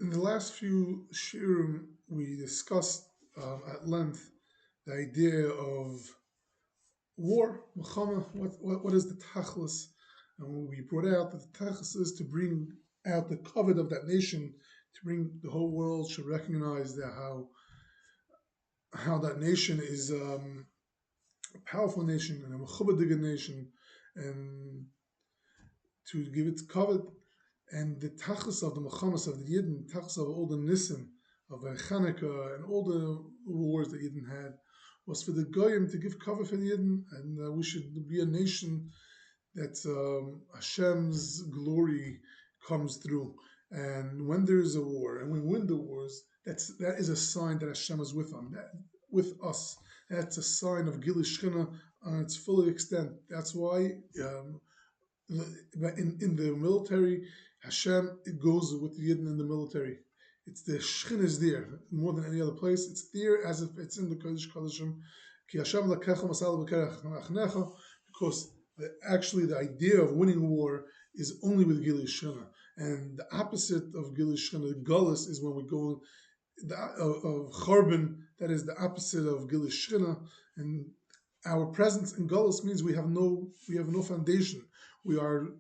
In the last few shiurim, we discussed at length the idea of war, milchama. What is the tachlis? And we brought out that the tachlis is to bring out the covet of that nation, to bring the whole world should recognize that how that nation is a powerful nation and a mechubadig nation, and to give it covet. And the tachlis of the Mechamas of the Yidden, tachlis of all the Nisim, of Chanukah, and all the wars that Yidden had, was for the Goyim to give cover for the Yidden, and we should be a nation that Hashem's glory comes through. And when there is a war, and we win the wars, that is a sign that Hashem is with us. That's a sign of Gili Shechina on its full extent. That's why in the military, Hashem, it goes with the Yidden in the military. It's the Shechin is there more than any other place. It's there as if it's in the Kodesh Kodeshim. Ki Hashem lakecha masal b'kerech, because actually the idea of winning war is only with Gili Shechina. And the opposite of Gili Shechina, the Gullus, is when we go of Charbon, that is the opposite of Gili Shechina. And our presence in Gullus means we have no foundation. We are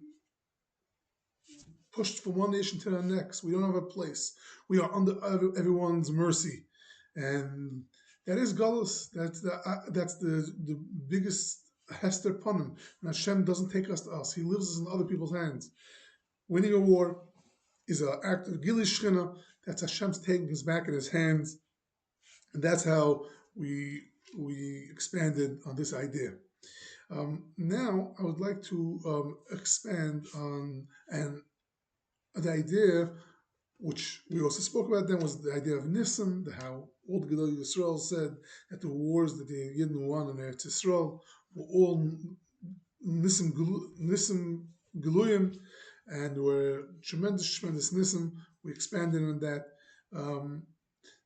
pushed from one nation to the next. We don't have a place. We are under everyone's mercy, and that is galus. That's the biggest hester panim. And Hashem doesn't take us to us. He leaves us in other people's hands. Winning a war is an act of gili shchina. That's Hashem's taking us back in His hands, and that's how we expanded on this idea. Now I would like to expand on the idea, which we also spoke about then, was the idea of Nisim, how all the Gedolei Yisrael said that the wars that the Yidden won in Eretz Yisrael were all Nisim Geluyim, and were tremendous Nisim. We expanded on that.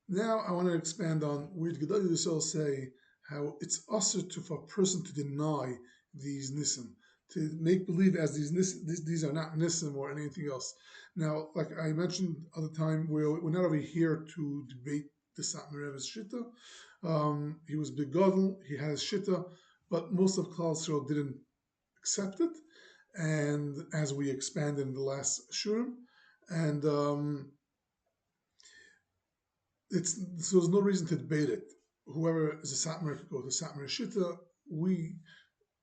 Now I want to expand on where the Gedolei Yisrael say how it's usher for a person to deny these Nisim, to make believe as these are not Nisim or anything else. Now, like I mentioned other time, we're not over here to debate the Satmar Rebbe's Shitta. He was begodel, he has Shitta, but most of Klal Yisrael didn't accept it, and as we expanded in the last shurim, and so there's no reason to debate it. Whoever is a Satmar could go to Satmar Shitta. We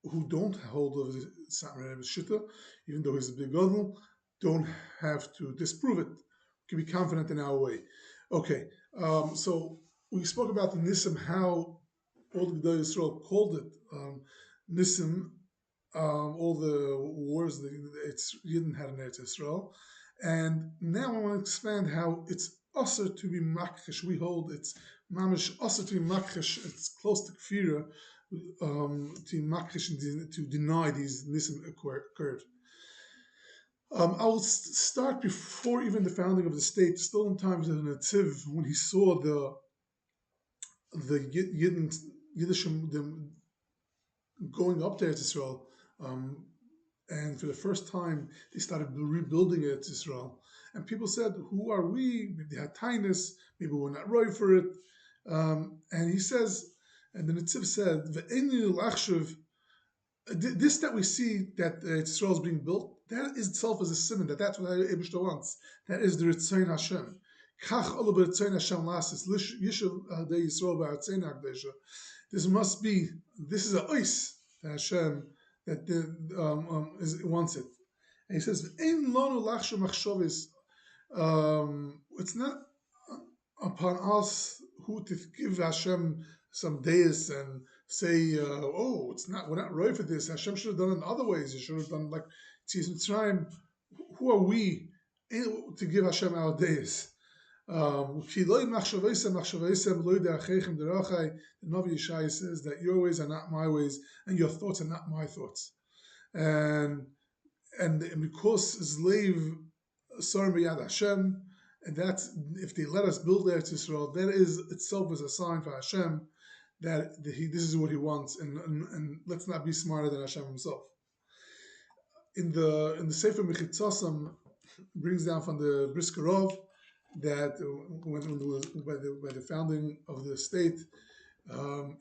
who don't hold of the Satmar Rebbe's Shitta, even though he's a begodel, don't have to disprove it. We can be confident in our way. Okay, so we spoke about the Nisim, how all the Gedolei Yisrael called it Nisim, all the wars that Yidden had in Eretz Yisrael. And now I want to expand how it's usher to be makrish. We hold it's mamish usher to be makrish. It's close to kfira, to makrish and to deny these Nisim occurred. I'll start before even the founding of the state, still in times of the Netziv, when he saw the Yiddishim going up to Eretz Yisrael, and for the first time they started rebuilding Eretz Yisrael, and people said, "Who are we? Maybe they had tinus, maybe we're not right for it." And he says, and the Netziv said, "Ve'enu lachshav." This that we see that Yisrael is being built, that is itself as a simon, that's what Eibishter wants. That is the Ritzayin Hashem. Kach ola b'Ritzayin Hashem lasis, yishuv hadei Yisrael b'Ritzayin HaKdesha. This is a ois that Hashem wants it. And he says, "Ein lonu lachshav machshavis." It's not upon us who to give Hashem some deis and say, we're not right for this. Hashem should have done it in other ways. He should have done like Tzis Mitzrayim. Who are we to give Hashem our deis? The Navi Yeshaya says that your ways are not my ways and your thoughts are not my thoughts. And because Zleiv Sarim B'Yad Hashem, and that's, if they let us build Eretz Yisrael, that is itself is a sign for Hashem that this is what He wants, and let's not be smarter than Hashem Himself. In the Sefer Mechitzasam brings down from the Briskerov that by the founding of the state,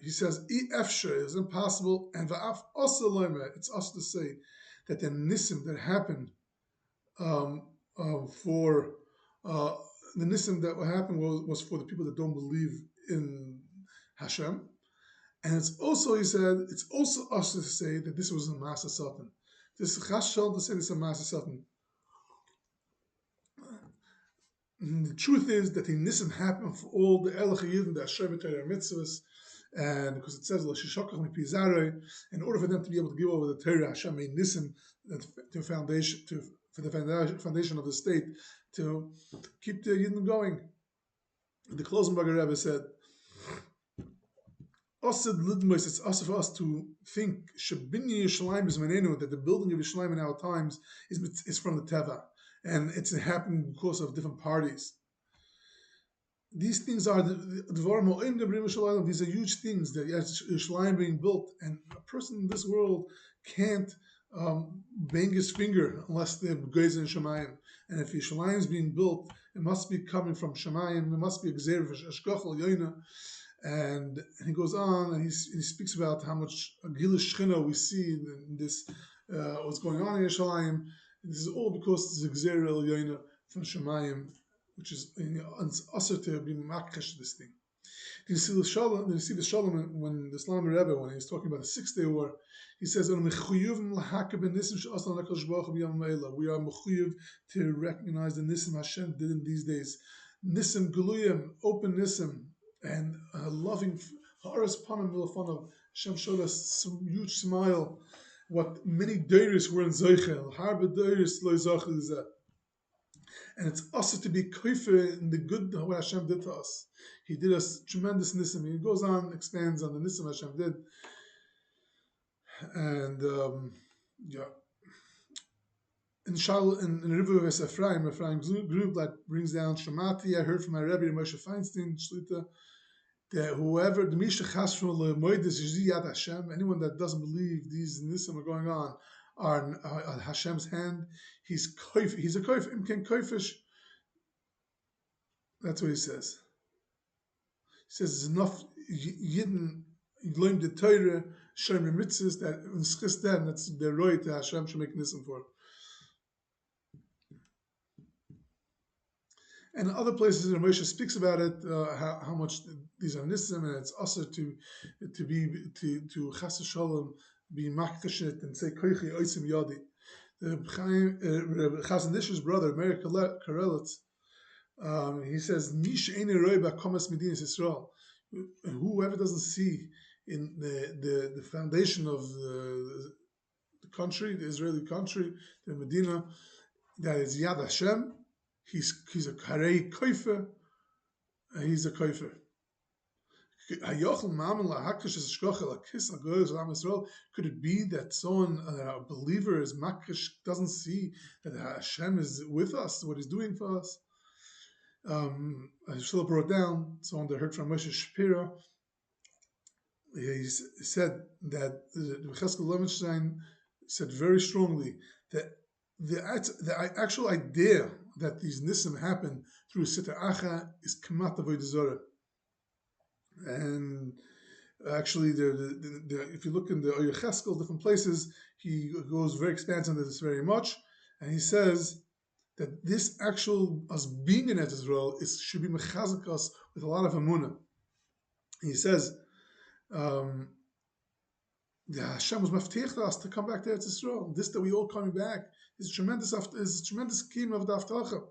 he says, "Efshe is impossible," and va'af also loyme. It's us to say that the nisim that happened for the nisim that happened was for the people that don't believe in Hashem, and it's also, he said, it's also us to say that this was a Masa Satan. This Chashal to say this is a Masa Satan. The truth is that the nisim happened for all the Elach Yidden, the Hashem Torah mitzvahs, and because it says in order for them to be able to give over the Torah, Hashem made nisim to foundation for the foundation of the state to keep the Yidden going. The Klosenberger Rebbe said, it's also for us to think bזמנינו, that the building of Yerushalayim in our times is from the Teva, and it's happening because of different parties. These things are these are huge things that Yerushalayim being built, and a person in this world can't bang his finger unless they're Geiz in Shemayim. And if Yerushalayim is being built, it must be coming from Shemayim. It must be Gzeir Ashgach Al Yoina. And he goes on and he speaks about how much Gilish Shchina we see in this, what's going on in Yerushalayim. This is all because it's a Gzeir El Yoina from Shemayim, which is it's also to be makkash this thing. You see the Shalom when the Islam Rebbe, when he's talking about the 6-day war, he says, "We are mechuyev to recognize the nisim Hashem did in these days, nisim geluyim, open nisim, and loving ha'aras panim v'lefonav." Hashem showed us some huge smile. What many deiris were in Zeichel, harbe deiris lo zachel zeh. And it's also to be koifer in the good what Hashem did to us. He did us tremendous nisim. He goes on, expands on the nisim Hashem did. And in the river of Ephraim group that brings down Shamati. I heard from my Rebbe Moshe Feinstein Shlita that whoever the Misha Chasron leMoedes Yad Hashem, anyone that doesn't believe these nisim are going on are Hashem's hand, he's a koif, imken koifish. That's what he says. He says it's enough Yidden learn the Torah, Shem mitzvahs that in Schisten, that's the roy to Hashem should make nisim for. And other places in Moshe speaks about it, how much these are nisim, and it's also to chas shalom be makdashet and say koichi oisim yadi. The Chazon Ish's brother Meir Karelitz, he says nish eine roy ba'kamas medinas Yisrael. Whoever doesn't see in the foundation of the country, the Israeli country, the Medina, that is Yad Hashem. He's a karei koifer. He's a koifer. Could it be that someone, a believer, is makish, doesn't see that Hashem is with us, what He's doing for us? As Philip wrote down, someone that heard from Moshe Shapiro, he said that the Cheskel Levenstein said very strongly that the actual idea that these nisim happen through Sita Acha is Kamat Avodah Zarah. And actually, if you look in the Oyer Cheskel, different places, he goes very expansive on this very much, and he says that this actual us being in Eretz Israel should be mechazek us with a lot of emunah. He says the Hashem was mafteich to us to come back to Eretz Israel. This that we all coming back is tremendous scheme of the Haftarah.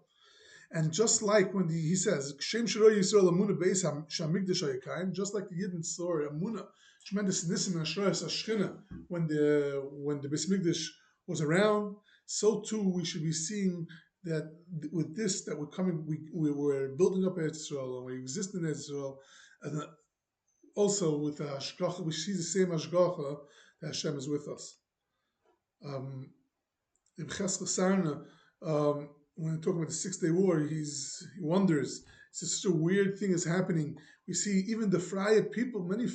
And just like when he says, Shem Shiroi Yisrael Amunah Beis Hamikdash Hayakayim, just like the Yidden story, Amunah, tremendous nisim and Ashroyas Ashchina, when the Beis Mikdash was around, so too we should be seeing that with this, that we're coming, we were building up Eretz Yisrael, and we exist in Eretz Yisrael, and also with the Hashgacha, we see the same Hashgacha that Hashem is with us. In Cheskel Sarna, when talking about the 6-day war, he wonders. It's such a weird thing is happening. We see even the Freya people, many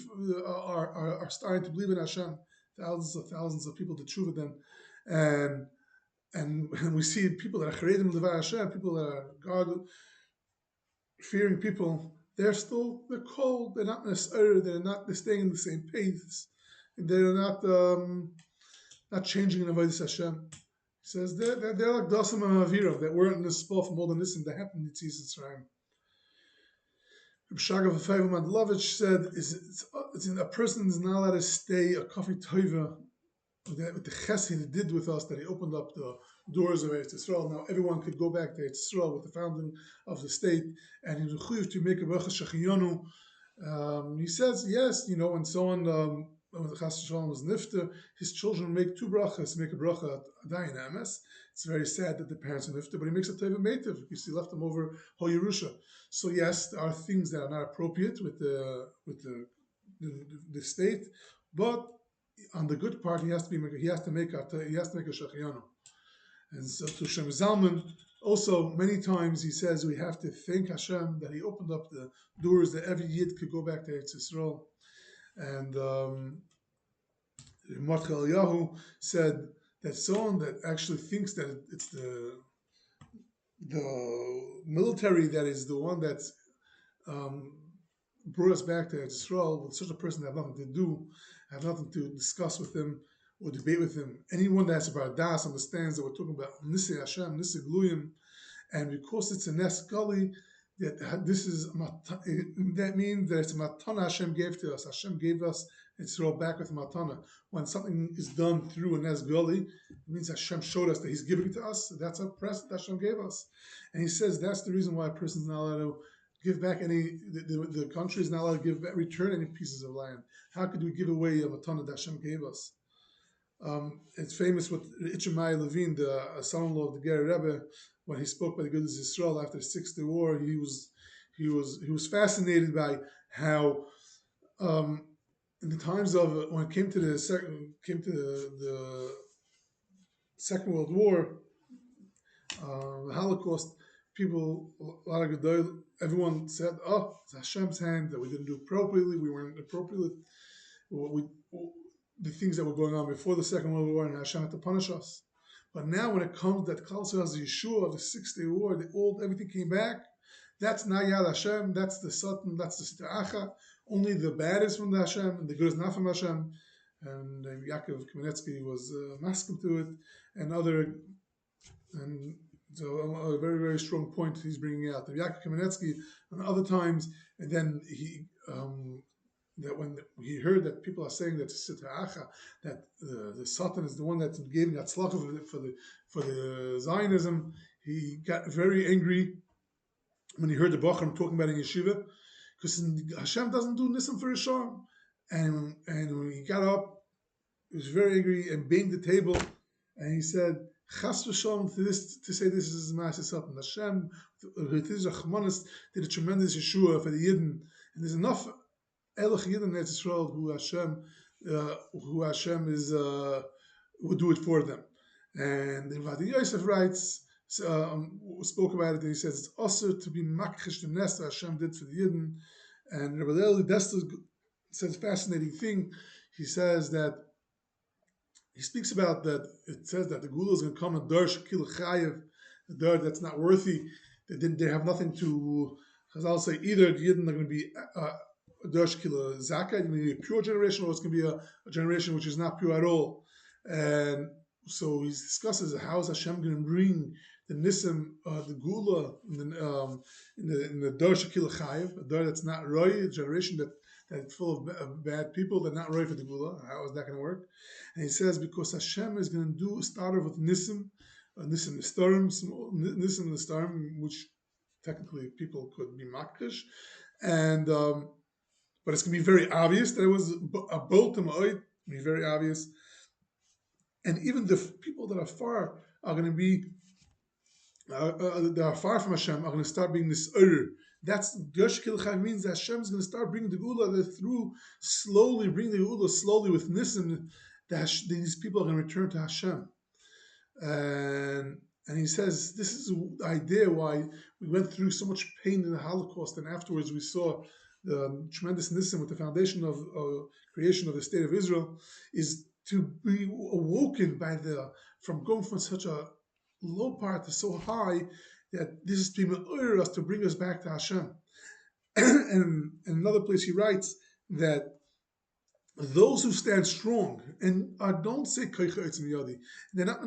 are starting to believe in Hashem. Thousands of people to true with them, and we see people that are charedim l'var Hashem, people that are God. fearing people, they're cold. They're not necessarily. They're staying in the same pace. They're not changing in avodas Hashem. He says they're like Dasim and Avira that weren't in the spot from all the Nisim that happened in Tzis Yisrael. Shagav Feivel Mandlovich said, a person is not allowed to stay a coffee toiva with the chesed he did with us, that he opened up the doors of Eretz Yisrael. Now everyone could go back to Eretz Yisrael with the founding of the state, and he was chuyev to make a bracha shachiyonu. He says, yes, when someone, when the Chas Shalom was nifter, his children make two brachas, make a bracha adayin ames. It's very sad that the parents are nifter, but he makes a teva meitiv because he left them over Ho Yerusha. So yes, there are things that are not appropriate with the state, but on the good part, he has to make a shachiyanu. And so to Shem Zalman, also many times he says we have to thank Hashem that he opened up the doors that every Yid could go back to Eretz Yisrael. And Martchel Yahu said that someone that actually thinks that it's the military that is the one that's brought us back to Eretz Yisrael, with such a person have nothing to do, have nothing to discuss with him or debate with him. Anyone that's about Das understands that we're talking about Nisi Hashem, Nisi Gluyim, and because it's a Nes Gully, that means that it's a Matana Hashem gave to us. Hashem gave us Yisrael back with Matana. When something is done through a Nes Gully, it means Hashem showed us that He's giving it to us. That's a present Hashem gave us. And he says that's the reason why a person is not allowed to give back the country is not allowed to return any pieces of land. How could we give away a matana that Hashem gave us? It's famous with Itzhamai Levine, the son-in-law of the Ger Rebbe, when he spoke by the good of Israel after the 6th War. He was fascinated by how in the times of when it came to the Second World War, the Holocaust, people, a lot of Gedol, everyone said, "Oh, it's Hashem's hand that we didn't do appropriately. We weren't appropriate. The things that were going on before the Second World War, and Hashem had to punish us." But now, when it comes that Klal Yisrael has the Yeshua of the 6th War, everything came back. That's not Yad Hashem. That's the Satan. That's the Sta'acha. Only the bad is from the Hashem, and the good is not from Hashem. And Yaakov Kamenetsky was masking to it, so a very, very strong point he's bringing out. Yaakov Kamenetsky, and other times, and then that when he heard that people are saying that that the Satan is the one that's giving Hatzlacha for the Zionism, he got very angry when he heard the Bachram talking about in yeshiva, because Hashem doesn't do Nisim for Rishon. And when he got up, he was very angry and banged the table, and he said, Chas v'shalom, to say this is Ma'aseh Satan. Hashem, with his Rachmanis, did a tremendous Yeshua for the Yidden, and there's enough Elach Yidden in Israel who Hashem is would do it for them. And the Vadi Yosef writes, spoke about it, and he says it's also to be makhish the nest that Hashem did for the Yidden. And Rabbi Leili Dester says a fascinating thing. He says that he speaks about that. It says that the Gula is going to come and Darsh Kil Chayev, the Dar that's not worthy. They have nothing to. Chazal say either the Yidden are going to be Darsh Kil Zaka, it's going to be a pure generation, or it's going to be a generation which is not pure at all. And so he discusses how is Hashem going to bring the Nisim, the Gula, in the Darsh Kil Chayev, a Dar that's not Roy, a generation that's full of bad people, that not right for the Gula. How is that going to work? And he says because Hashem is going to start off with Nisim, Nisim Nistarim, which technically people could be Makrish, and but it's going to be very obvious that it was a bolt to Ma'od, be very obvious, and even the people that are far are going to be that are far from Hashem are going to start being this That's Gersh Kilchai means that Hashem is going to start bringing the Gula bring the Gula slowly with Nisim, that these people are going to return to Hashem. And he says this is the idea why we went through so much pain in the Holocaust, and afterwards we saw the tremendous Nisim with the foundation of creation of the state of Israel, is to be awoken by from going from such a low part to so high, that this is to me'or us, to bring us back to Hashem. And in another place he writes that those who stand strong and don't say koicha etz miyadi, they're not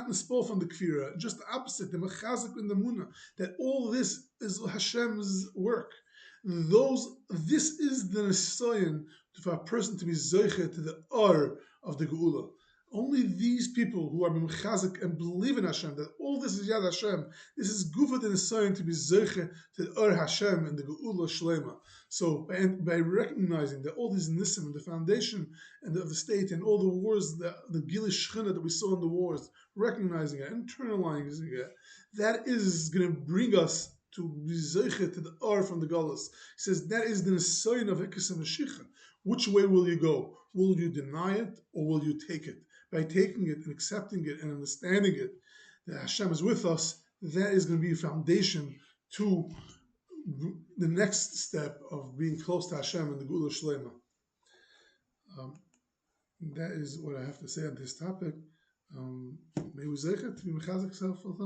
nispol from the kfira. Just the opposite, they're mechazik in the muna that all this is Hashem's work. This is the nisayon for a person to be zoiche to the or of the geula. Only these people who are mechazik and believe in Hashem, that all this is Yad Hashem, this is gufa the nisayon to be zoiche to the or Hashem and the geula shlema. So by recognizing that all these nisim and the foundation and of the state and all the wars, the gilish shchina that we saw in the wars, recognizing it, internalizing it, that is going to bring us to be zeiche to the or from the galus. He says that is the nisayon of Hikkas Mashiach. Which way will you go? Will you deny it or will you take it? By taking it and accepting it and understanding it, that Hashem is with us, that is going to be a foundation to the next step of being close to Hashem and the Geula Shlema. That is what I have to say on this topic. May we zeiche to be mechazik self al